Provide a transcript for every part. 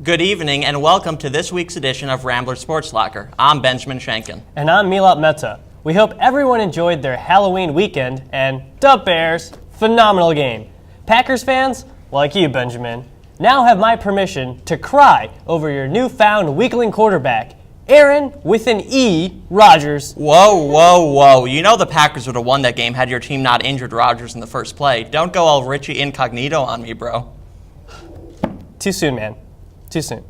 Good evening and welcome to this week's edition of Rambler Sports Locker. I'm Benjamin Schoenkin. And I'm Milat Mehta. We hope everyone enjoyed their Halloween weekend and, duh Bears, phenomenal game. Packers fans, like you Benjamin, now have my permission to cry over your newfound weakling quarterback, Aaron with an E, Rodgers. Whoa. You know the Packers would have won that game had your team not injured Rodgers in the first play. Don't go all Richie Incognito on me, bro. Too soon, man. Too soon.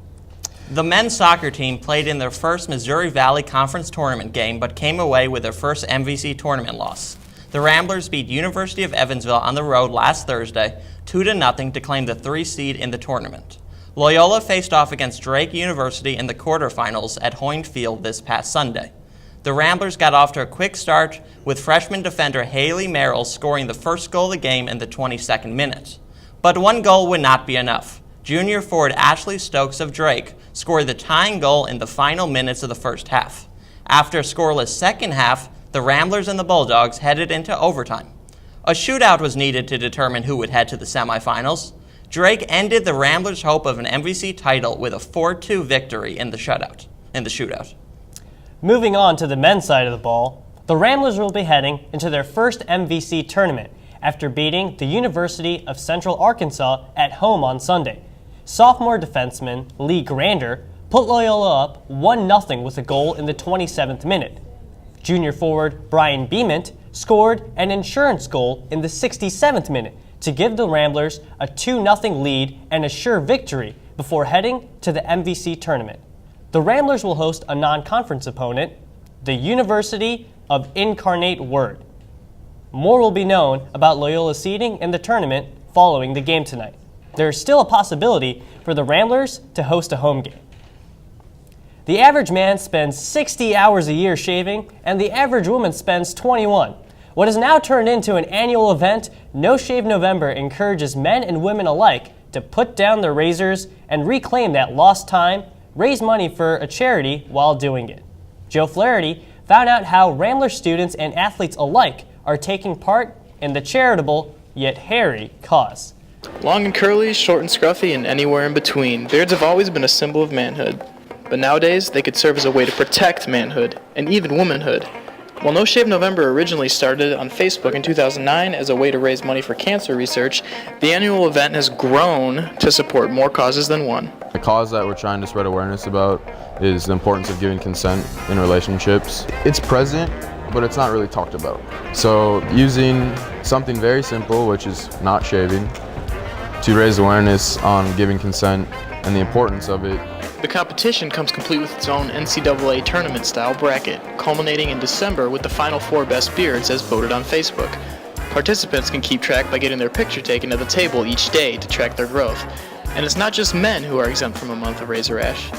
The men's soccer team played in their first Missouri Valley Conference tournament game but came away with their first MVC tournament loss. The Ramblers beat University of Evansville on the road last Thursday 2-0 to claim the 3 seed in the tournament. Loyola faced off against Drake University in the quarterfinals at Hoyne Field this past Sunday. The Ramblers got off to a quick start with freshman defender Haley Merrill scoring the first goal of the game in the 22nd minute. But one goal would not be enough. Junior forward Ashley Stokes of Drake scored the tying goal in the final minutes of the first half. After a scoreless second half, the Ramblers and the Bulldogs headed into overtime. A shootout was needed to determine who would head to the semifinals. Drake ended the Ramblers' hope of an MVC title with a 4-2 victory in the shootout. Moving on to the men's side of the ball, the Ramblers will be heading into their first MVC tournament after beating the University of Central Arkansas at home on Sunday. Sophomore defenseman Lee Grander put Loyola up 1-0 with a goal in the 27th minute. Junior forward Brian Beament scored an insurance goal in the 67th minute to give the Ramblers a 2-0 lead and a sure victory before heading to the MVC tournament. The Ramblers will host a non-conference opponent, the University of Incarnate Word. More will be known about Loyola's seeding in the tournament following the game tonight. There is still a possibility for the Ramblers to host a home game. The average man spends 60 hours a year shaving, and the average woman spends 21. What has now turned into an annual event, No Shave November encourages men and women alike to put down their razors and reclaim that lost time, raise money for a charity while doing it. Joe Flaherty found out how Rambler students and athletes alike are taking part in the charitable yet hairy cause. Long and curly, short and scruffy, and anywhere in between, beards have always been a symbol of manhood. But nowadays, they could serve as a way to protect manhood, and even womanhood. While No Shave November originally started on Facebook in 2009 as a way to raise money for cancer research, the annual event has grown to support more causes than one. The cause that we're trying to spread awareness about is the importance of giving consent in relationships. It's present, but it's not really talked about. So using something very simple, which is not shaving, to raise awareness on giving consent and the importance of it. The competition comes complete with its own NCAA tournament-style bracket, culminating in December with the final 4 best beards as voted on Facebook. Participants can keep track by getting their picture taken at the table each day to track their growth. And it's not just men who are exempt from a month of razor rash.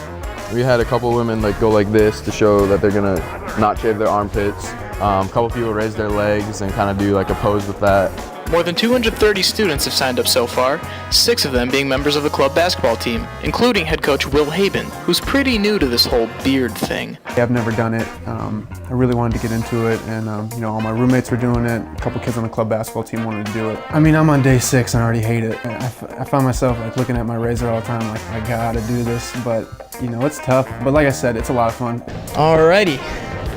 We had a couple women go like this to show that they're gonna not shave their armpits. A couple people raise their legs and kind of do like a pose with that. More than 230 students have signed up so far, 6 of them being members of the club basketball team, including head coach Will Haben, who's pretty new to this whole beard thing. I've never done it. I really wanted to get into it, and all my roommates were doing it. A couple kids on the club basketball team wanted to do it. I mean, I'm on day 6 and I already hate it. I found myself looking at my razor all the time, I gotta do this, but it's tough. But like I said, it's a lot of fun. Alrighty.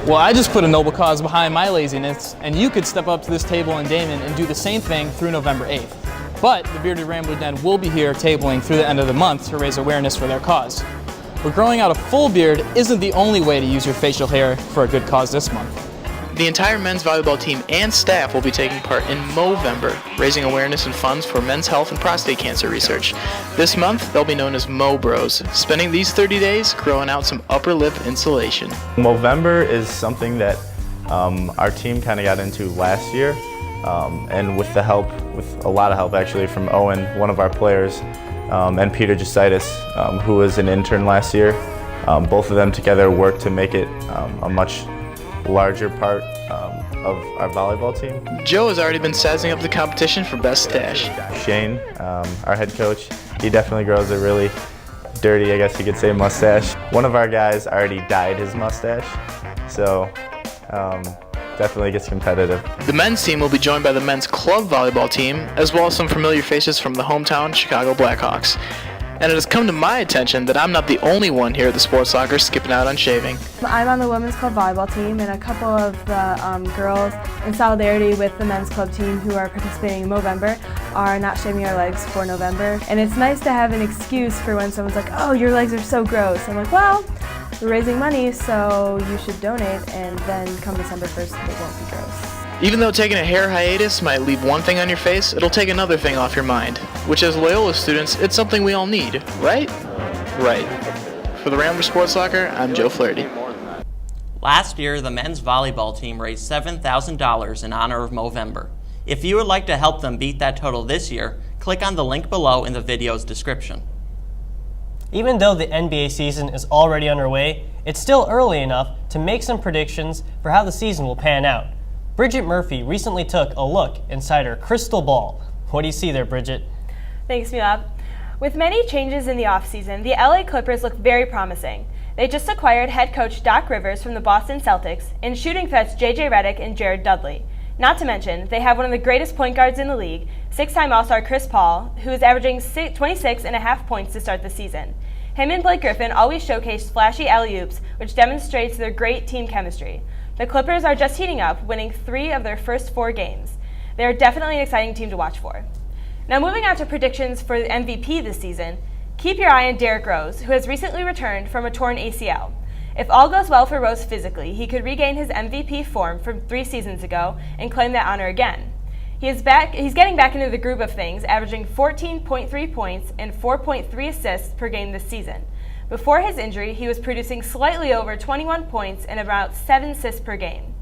Well, I just put a noble cause behind my laziness, and you could step up to this table in Damon and do the same thing through November 8th. But the Bearded Rambler Den will be here tabling through the end of the month to raise awareness for their cause. But growing out a full beard isn't the only way to use your facial hair for a good cause this month. The entire men's volleyball team and staff will be taking part in Movember, raising awareness and funds for men's health and prostate cancer research. This month, they'll be known as Mo Bros, spending these 30 days growing out some upper lip insulation. Movember is something that our team kind of got into last year, and with a lot of help actually from Owen, one of our players, and Peter Justitis, who was an intern last year. Both of them together worked to make it a much larger part of our volleyball team. Joe has already been sizing up the competition for best stash. Shane, our head coach, he definitely grows a really dirty, I guess you could say, mustache. One of our guys already dyed his mustache, so definitely gets competitive. The men's team will be joined by the men's club volleyball team, as well as some familiar faces from the hometown Chicago Blackhawks. And it has come to my attention that I'm not the only one here at the Sports Locker skipping out on shaving. I'm on the women's club volleyball team, and a couple of the girls, in solidarity with the men's club team who are participating in Movember, are not shaving our legs for November. And it's nice to have an excuse for when someone's like, oh, your legs are so gross. I'm like, well, we're raising money, so you should donate, and then come December 1st, it won't be gross. Even though taking a hair hiatus might leave one thing on your face, it'll take another thing off your mind. Which as Loyola students, it's something we all need, right? Right. For the Rambler Sports Locker, I'm Joe Flaherty. Last year, the men's volleyball team raised $7,000 in honor of Movember. If you would like to help them beat that total this year, click on the link below in the video's description. Even though the NBA season is already underway, it's still early enough to make some predictions for how the season will pan out. Bridget Murphy recently took a look inside her crystal ball. What do you see there, Bridget? Thanks, Milab. With many changes in the offseason, the LA Clippers look very promising. They just acquired head coach Doc Rivers from the Boston Celtics and shooting threats J.J. Redick and Jared Dudley. Not to mention, they have one of the greatest point guards in the league, six-time All-Star Chris Paul, who is averaging 26.5 points to start the season. Him and Blake Griffin always showcase flashy alley-oops, which demonstrates their great team chemistry. The Clippers are just heating up, winning 3 of their first 4 games. They are definitely an exciting team to watch for. Now moving on to predictions for the MVP this season, keep your eye on Derrick Rose, who has recently returned from a torn ACL. If all goes well for Rose physically, he could regain his MVP form from 3 seasons ago and claim that honor again. He's getting back into the groove of things, averaging 14.3 points and 4.3 assists per game this season. Before his injury, he was producing slightly over 21 points and about 7 assists per game.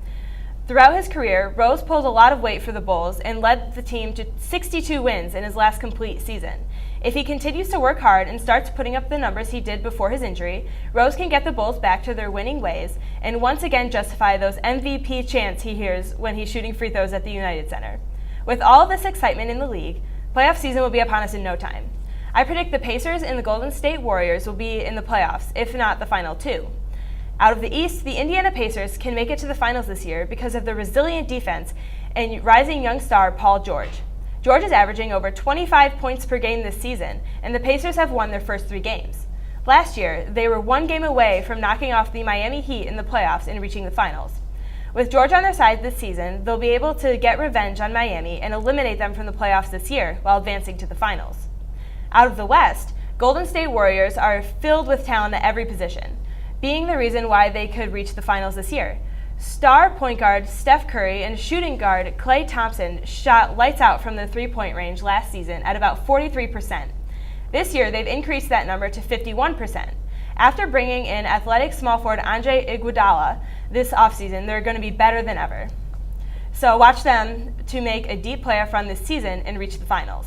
Throughout his career, Rose pulled a lot of weight for the Bulls and led the team to 62 wins in his last complete season. If he continues to work hard and starts putting up the numbers he did before his injury, Rose can get the Bulls back to their winning ways and once again justify those MVP chants he hears when he's shooting free throws at the United Center. With all of this excitement in the league, playoff season will be upon us in no time. I predict the Pacers and the Golden State Warriors will be in the playoffs, if not the final 2. Out of the East, the Indiana Pacers can make it to the finals this year because of their resilient defense and rising young star Paul George. George is averaging over 25 points per game this season, and the Pacers have won their first 3 games. Last year, they were 1 game away from knocking off the Miami Heat in the playoffs and reaching the finals. With George on their side this season, they'll be able to get revenge on Miami and eliminate them from the playoffs this year while advancing to the finals. Out of the West, Golden State Warriors are filled with talent at every position, being the reason why they could reach the finals this year. Star point guard Steph Curry and shooting guard Klay Thompson shot lights out from the three-point range last season at about 43%. This year, they've increased that number to 51%. After bringing in athletic small forward Andre Iguodala this offseason, they're going to be better than ever. So watch them to make a deep playoff run this season and reach the finals.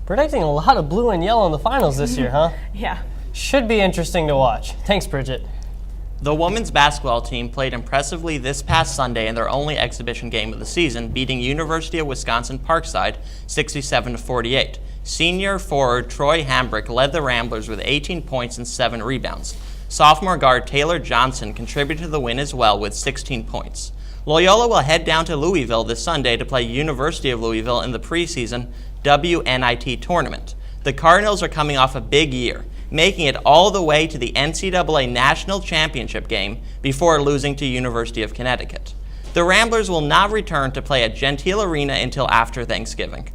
Predicting a lot of blue and yellow in the finals this year, huh? Yeah. Should be interesting to watch. Thanks, Bridget. The women's basketball team played impressively this past Sunday in their only exhibition game of the season, beating University of Wisconsin-Parkside 67-48. Senior forward Troy Hambrick led the Ramblers with 18 points and 7 rebounds. Sophomore guard Taylor Johnson contributed to the win as well with 16 points. Loyola will head down to Louisville this Sunday to play University of Louisville in the preseason WNIT tournament. The Cardinals are coming off a big year, making it all the way to the NCAA National Championship game before losing to University of Connecticut. The Ramblers will not return to play at Gentile Arena until after Thanksgiving.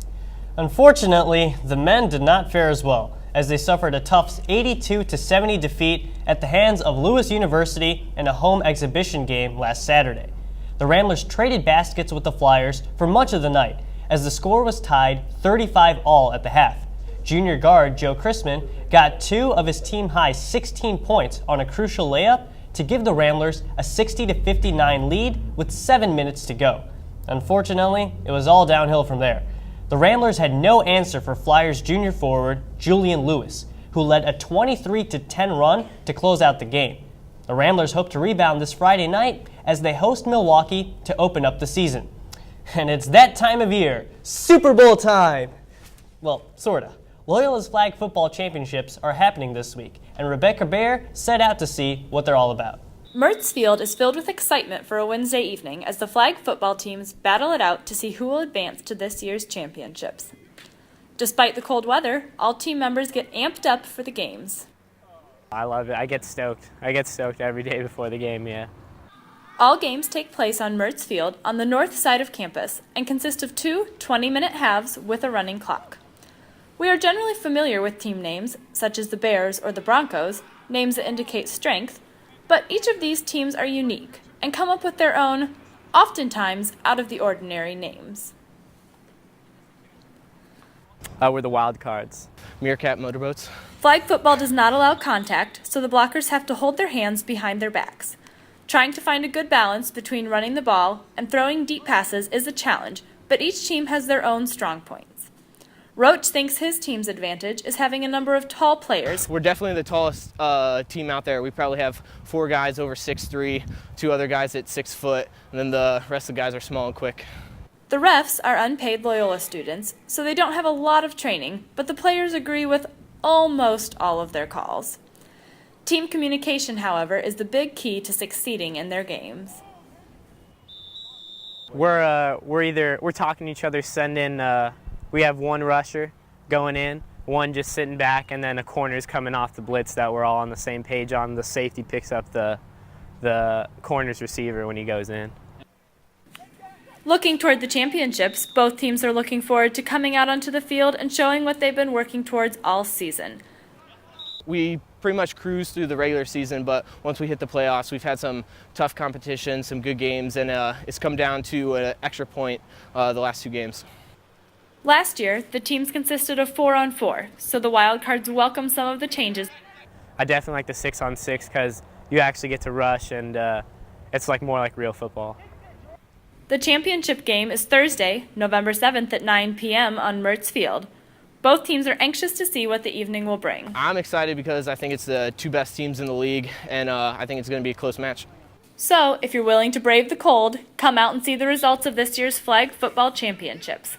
Unfortunately, the men did not fare as well, as they suffered a tough 82-70 defeat at the hands of Lewis University in a home exhibition game last Saturday. The Ramblers traded baskets with the Flyers for much of the night, as the score was tied 35-all at the half. Junior guard Joe Chrisman got 2 of his team-high 16 points on a crucial layup to give the Ramblers a 60-59 lead with 7 minutes to go. Unfortunately, it was all downhill from there. The Ramblers had no answer for Flyers junior forward Julian Lewis, who led a 23-10 run to close out the game. The Ramblers hope to rebound this Friday night as they host Milwaukee to open up the season. And it's that time of year, Super Bowl time! Well, sorta. Loyola's flag football championships are happening this week, and Rebecca Bear set out to see what they're all about. Mertz Field is filled with excitement for a Wednesday evening as the flag football teams battle it out to see who will advance to this year's championships. Despite the cold weather, all team members get amped up for the games. I love it. I get stoked. I get stoked every day before the game, yeah. All games take place on Mertz Field on the north side of campus and consist of two 20-minute halves with a running clock. We are generally familiar with team names, such as the Bears or the Broncos, names that indicate strength, but each of these teams are unique and come up with their own, oftentimes out-of-the-ordinary names. We're the Wild Cards. Meerkat motorboats. Flag football does not allow contact, so the blockers have to hold their hands behind their backs. Trying to find a good balance between running the ball and throwing deep passes is a challenge, but each team has their own strong points. Roach thinks his team's advantage is having a number of tall players. We're definitely the tallest team out there. We probably have 4 guys over 6'3", 2 other guys at 6 foot, and then the rest of the guys are small and quick. The refs are unpaid Loyola students, so they don't have a lot of training, but the players agree with almost all of their calls. Team communication, however, is the big key to succeeding in their games. We're talking to each other, we have one rusher going in, one just sitting back, and then a corner's coming off the blitz that we're all on the same page on. The safety picks up the corner's receiver when he goes in. Looking toward the championships, both teams are looking forward to coming out onto the field and showing what they've been working towards all season. We pretty much cruised through the regular season, but once we hit the playoffs, we've had some tough competition, some good games, and it's come down to an extra point the last 2 games. Last year, the teams consisted of 4-on-4, so the Wild Cards welcome some of the changes. I definitely like the 6-on-6 because you actually get to rush, and it's more like real football. The championship game is Thursday, November 7th at 9 p.m. on Mertz Field. Both teams are anxious to see what the evening will bring. I'm excited because I think it's the 2 best teams in the league, and I think it's going to be a close match. So, if you're willing to brave the cold, come out and see the results of this year's flag football championships.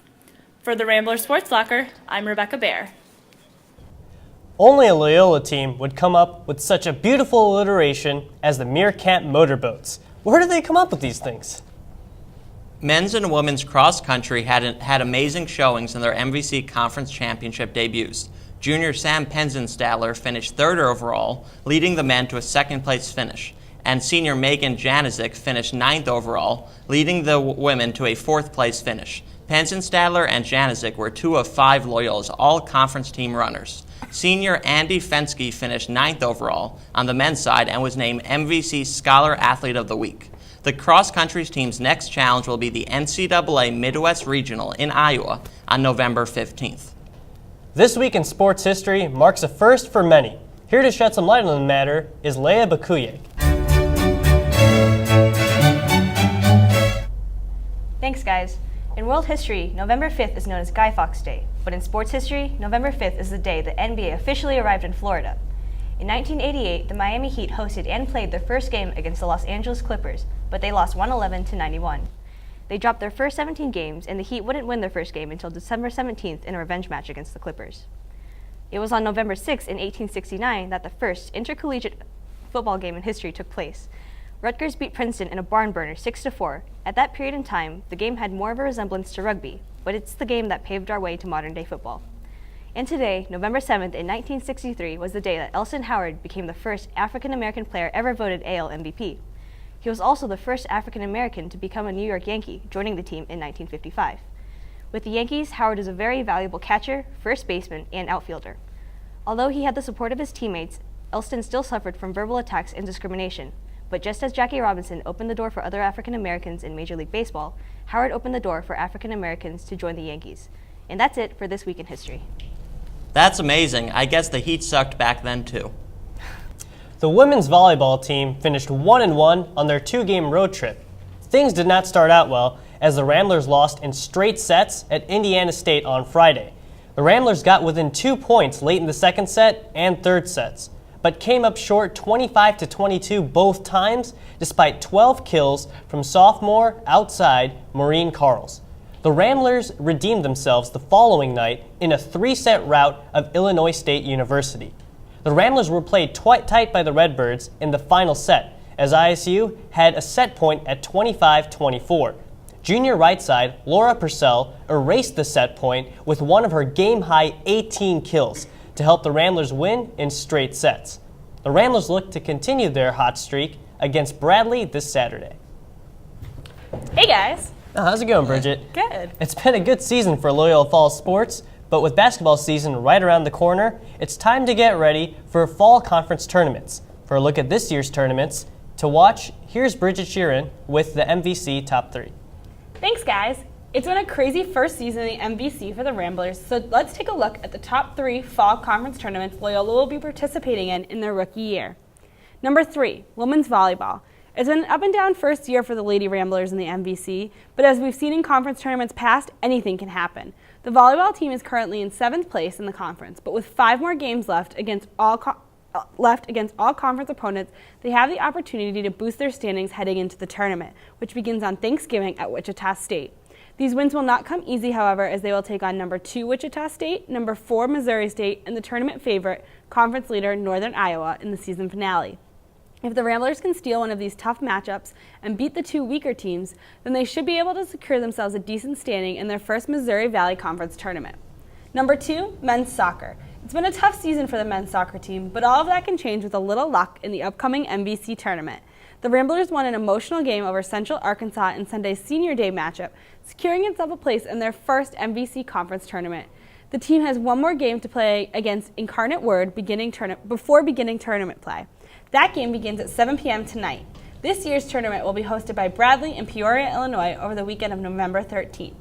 For the Rambler Sports Locker, I'm Rebecca Baer. Only a Loyola team would come up with such a beautiful alliteration as the Meerkat motorboats. Where did they come up with these things? Men's and women's cross country had amazing showings in their MVC Conference Championship debuts. Junior Sam Penzenstadler finished 3rd overall, leading the men to a 2nd-place finish, and senior Megan Janizik finished 9th overall, leading the women to a 4th-place finish. Penzenstadler and Janizik were 2 of 5 Loyola's all-conference team runners. Senior Andy Fensky finished 9th overall on the men's side and was named MVC Scholar Athlete of the Week. The cross-country team's next challenge will be the NCAA Midwest Regional in Iowa on November 15th. This week in sports history marks a first for many. Here to shed some light on the matter is Leia Bacuyag. Thanks, guys. In world history, November 5th is known as Guy Fawkes Day, but in sports history, November 5th is the day the NBA officially arrived in Florida. In 1988, the Miami Heat hosted and played their first game against the Los Angeles Clippers, but they lost 111-91. They dropped their first 17 games, and the Heat wouldn't win their first game until December 17th in a revenge match against the Clippers. It was on November 6th in 1869 that the first intercollegiate football game in history took place. Rutgers beat Princeton in a barn burner 6-4. At that period in time, the game had more of a resemblance to rugby, but it's the game that paved our way to modern-day football. And today, November 7th in 1963, was the day that Elston Howard became the first African-American player ever voted AL MVP. He was also the first African-American to become a New York Yankee, joining the team in 1955. With the Yankees, Howard is a very valuable catcher, first baseman, and outfielder. Although he had the support of his teammates, Elston still suffered from verbal attacks and discrimination. But just as Jackie Robinson opened the door for other African-Americans in Major League Baseball, Howard opened the door for African-Americans to join the Yankees. And that's it for This Week in History. That's amazing. I guess the Heat sucked back then, too. The women's volleyball team finished 1-1 on their 2-game road trip. Things did not start out well, as the Ramblers lost in straight sets at Indiana State on Friday. The Ramblers got within 2 points late in the second set and third sets, but came up short 25-22 both times, despite 12 kills from sophomore outside Maureen Carls. The Ramblers redeemed themselves the following night in a 3-set rout of Illinois State University. The Ramblers were played tight by the Redbirds in the final set, as ISU had a set point at 25-24. Junior right side Laura Purcell erased the set point with one of her game-high 18 kills to help the Ramblers win in straight sets. The Ramblers look to continue their hot streak against Bradley this Saturday. Hey guys. Oh, how's it going, Bridget? Good. It's been a good season for Loyola Falls sports, but with basketball season right around the corner, it's time to get ready for fall conference tournaments. For a look at this year's tournaments, to watch, here's Bridget Sheeran with the MVC Top 3. Thanks, guys. It's been a crazy first season in the MVC for the Ramblers, so let's take a look at the top 3 fall conference tournaments Loyola will be participating in their rookie year. Number 3, women's volleyball. It's been an up-and-down first year for the Lady Ramblers in the MVC, but as we've seen in conference tournaments past, anything can happen. The volleyball team is currently in 7th place in the conference, but with 5 more games left against all conference opponents, they have the opportunity to boost their standings heading into the tournament, which begins on Thanksgiving at Wichita State. These wins will not come easy, however, as they will take on number 2 Wichita State, number 4 Missouri State, and the tournament favorite, conference leader Northern Iowa, in the season finale. If the Ramblers can steal one of these tough matchups and beat the 2 weaker teams, then they should be able to secure themselves a decent standing in their first Missouri Valley Conference tournament. Number 2, men's soccer. It's been a tough season for the men's soccer team, but all of that can change with a little luck in the upcoming MVC tournament. The Ramblers won an emotional game over Central Arkansas in Sunday's Senior Day matchup, securing itself a place in their first MVC conference tournament. The team has one more game to play against Incarnate Word before beginning tournament play. That game begins at 7 p.m. tonight. This year's tournament will be hosted by Bradley in Peoria, Illinois over the weekend of November 13th.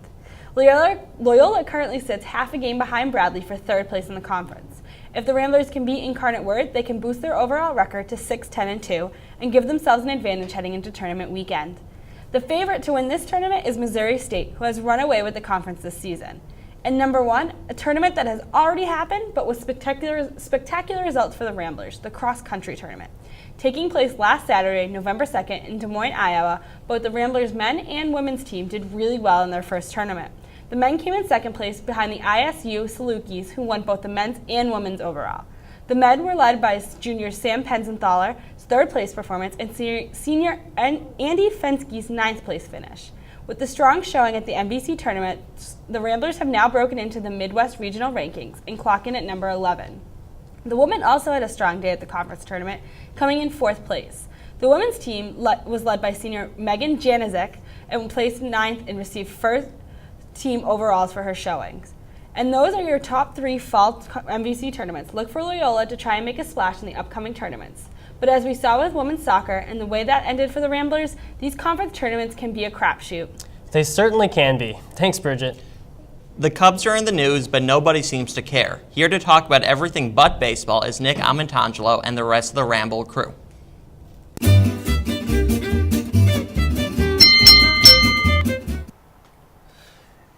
Loyola currently sits half a game behind Bradley for 3rd place in the conference. If the Ramblers can beat Incarnate Word, they can boost their overall record to 6-10-2 and give themselves an advantage heading into tournament weekend. The favorite to win this tournament is Missouri State, who has run away with the conference this season. And number 1, a tournament that has already happened, but with spectacular results for the Ramblers, the cross-country tournament. Taking place last Saturday, November 2nd, in Des Moines, Iowa, both the Ramblers men and women's team did really well in their first tournament. The men came in 2nd place behind the ISU Salukis, who won both the men's and women's overall. The men were led by junior Sam Penzenthaler's 3rd place performance and senior Andy Fenske's 9th place finish. With the strong showing at the MVC tournament, the Ramblers have now broken into the Midwest regional rankings and clock in at number 11. The women also had a strong day at the conference tournament, coming in 4th place. The women's team was led by senior Megan Janizek and placed 9th and received 1st team overalls for her showings. And those are your top 3 fall MVC tournaments. Look for Loyola to try and make a splash in the upcoming tournaments. But as we saw with women's soccer and the way that ended for the Ramblers, these conference tournaments can be a crapshoot. They certainly can be. Thanks, Bridget. The Cubs are in the news, but nobody seems to care. Here to talk about everything but baseball is Nick Amatangelo and the rest of the Ramble crew.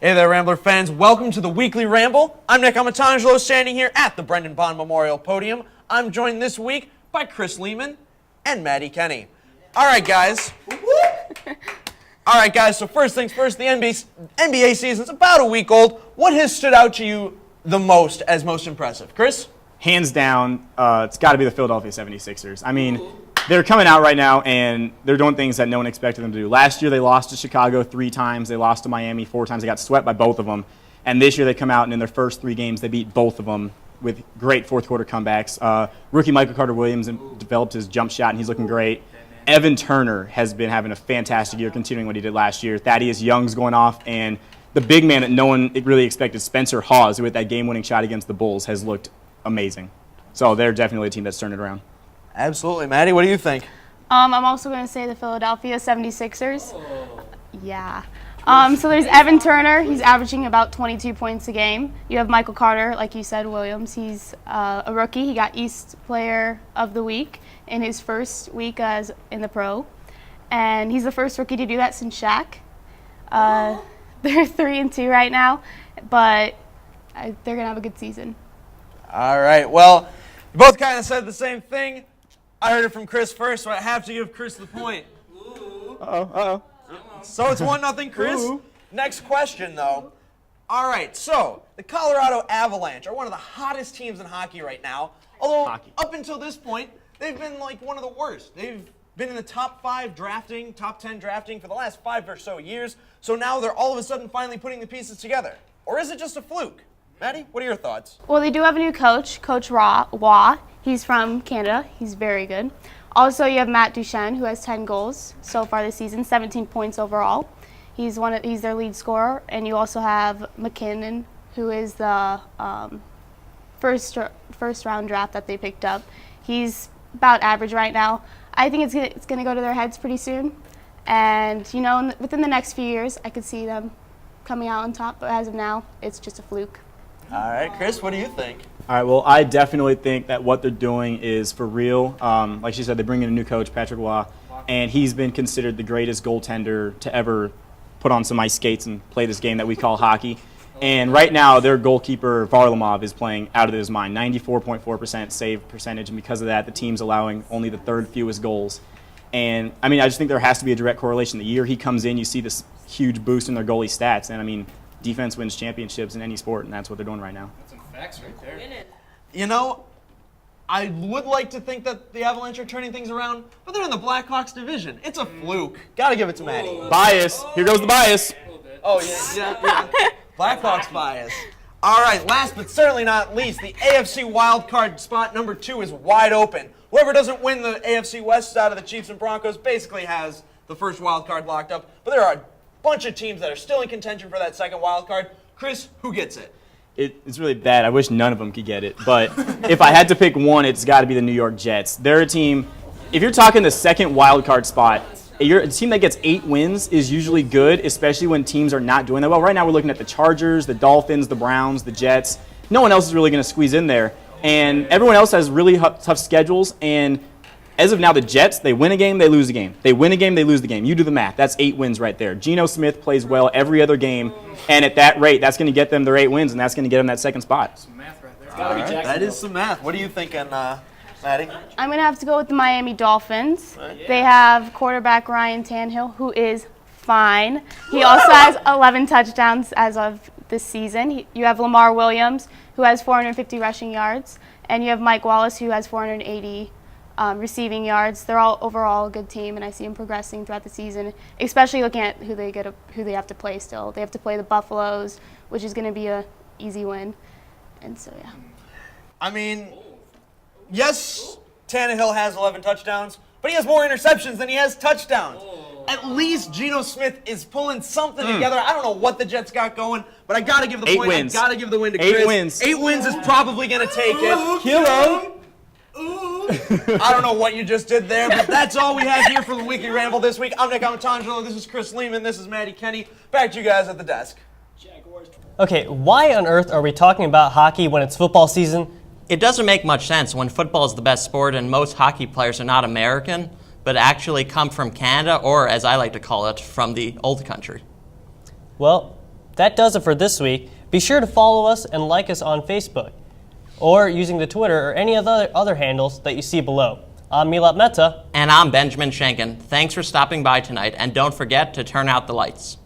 Hey there, Rambler fans. Welcome to the Weekly Ramble. I'm Nick Amatangelo, standing here at the Brendan Bond Memorial Podium. I'm joined this week by Chris Lehman and Maddie Kenney. All right, guys. So first things first, the NBA season's about a week old. What has stood out to you the most as most impressive? Chris? Hands down, it's got to be the Philadelphia 76ers. I mean, they're coming out right now, and they're doing things that no one expected them to do. Last year, they lost to Chicago 3 times. They lost to Miami 4 times. They got swept by both of them. And this year, they come out, and in their first 3 games, they beat both of them with great fourth-quarter comebacks. Rookie Michael Carter-Williams developed his jump shot, and he's looking great. Evan Turner has been having a fantastic year, continuing what he did last year. Thaddeus Young's going off, and the big man that no one really expected, Spencer Hawes, who with that game-winning shot against the Bulls, has looked amazing. So they're definitely a team that's turned it around. Absolutely. Maddie, what do you think? I'm also going to say the Philadelphia 76ers. Yeah. So there's Evan Turner. He's averaging about 22 points a game. You have Michael Carter, like you said, Williams. He's a rookie. He got East Player of the Week in his first week as in the pro. And he's the first rookie to do that since Shaq. They're 3-2 right now, but they're going to have a good season. All right. Well, you both kind of said the same thing. I heard it from Chris first, so I have to give Chris the point. Uh-oh. So it's 1-0 Chris. Ooh. Next question, though. All right, so the Colorado Avalanche are one of the hottest teams in hockey right now. Although, up until this point, they've been like one of the worst. They've been in the top 5 drafting, top 10 drafting for the last 5 or so years, so now they're all of a sudden finally putting the pieces together. Or is it just a fluke? Maddie, what are your thoughts? Well, they do have a new coach, Coach Waugh. He's from Canada. He's very good. Also, you have Matt Duchene, who has 10 goals so far this season, 17 points overall. He's their lead scorer. And you also have McKinnon, who is the first round draft that they picked up. He's about average right now. I think it's going to go to their heads pretty soon. And, you know, within the next few years, I could see them coming out on top. But as of now, it's just a fluke. All right, Chris, what do you think? All right, well, I definitely think that what they're doing is for real. Like she said, they bring in a new coach, Patrick Waugh, and he's been considered the greatest goaltender to ever put on some ice skates and play this game that we call hockey. And right now, their goalkeeper, Varlamov, is playing out of his mind, 94.4% save percentage, and because of that, the team's allowing only the 3rd fewest goals. And, I mean, I just think there has to be a direct correlation. The year he comes in, you see this huge boost in their goalie stats, and, I mean, defense wins championships in any sport, and that's what they're doing right now. That's some facts right there. You know, I would like to think that the Avalanche are turning things around, but they're in the Blackhawks division. It's a fluke. Gotta give it to Maddie. Bias. Here goes the bias. Oh, yeah. Blackhawks bias. All right, last but certainly not least, the AFC wildcard spot number 2 is wide open. Whoever doesn't win the AFC West out of the Chiefs and Broncos basically has the first wild card locked up, but there are a bunch of teams that are still in contention for that second wild card. Chris, who gets it? It's really bad. I wish none of them could get it. But if I had to pick one, it's got to be the New York Jets. They're a team, if you're talking the second wild card spot, a team that gets 8 wins is usually good, especially when teams are not doing that well. Right now we're looking at the Chargers, the Dolphins, the Browns, the Jets. No one else is really going to squeeze in there. And everyone else has really tough schedules. And as of now, the Jets, they win a game, they lose a game. They win a game, they lose the game. You do the math. That's 8 wins right there. Geno Smith plays well every other game. And at that rate, that's going to get them their 8 wins, and that's going to get them that second spot. Some math right there. All right, that is some math. What are you thinking, Maddie? I'm going to have to go with the Miami Dolphins. They have quarterback Ryan Tannehill, who is fine. He also has 11 touchdowns as of this season. You have Lamar Williams, who has 450 rushing yards, and you have Mike Wallace, who has 480 receiving yards. They're all overall a good team, and I see them progressing throughout the season, especially looking at who they have to play still. They have to play the Buffaloes, which is going to be an easy win. And so, yeah. I mean, yes, Tannehill has 11 touchdowns, but he has more interceptions than he has touchdowns. At least Geno Smith is pulling something together. I don't know what the Jets got going, but I got to give the 8 point. wins. I got to give the win to Chris. 8 wins. 8 wins is probably going to take it. Kill him. I don't know what you just did there, but that's all we have here for the Weekly Ramble this week. I'm Nick Amatangelo. This is Chris Lehman. This is Maddie Kenney. Back to you guys at the desk. Okay, why on earth are we talking about hockey when it's football season? It doesn't make much sense when football is the best sport and most hockey players are not American, but actually come from Canada, or as I like to call it, from the old country. Well, that does it for this week. Be sure to follow us and like us on Facebook, or using the Twitter or any of the other handles that you see below. I'm Milat Mehta. And I'm Benjamin Schoenkin. Thanks for stopping by tonight, and don't forget to turn out the lights.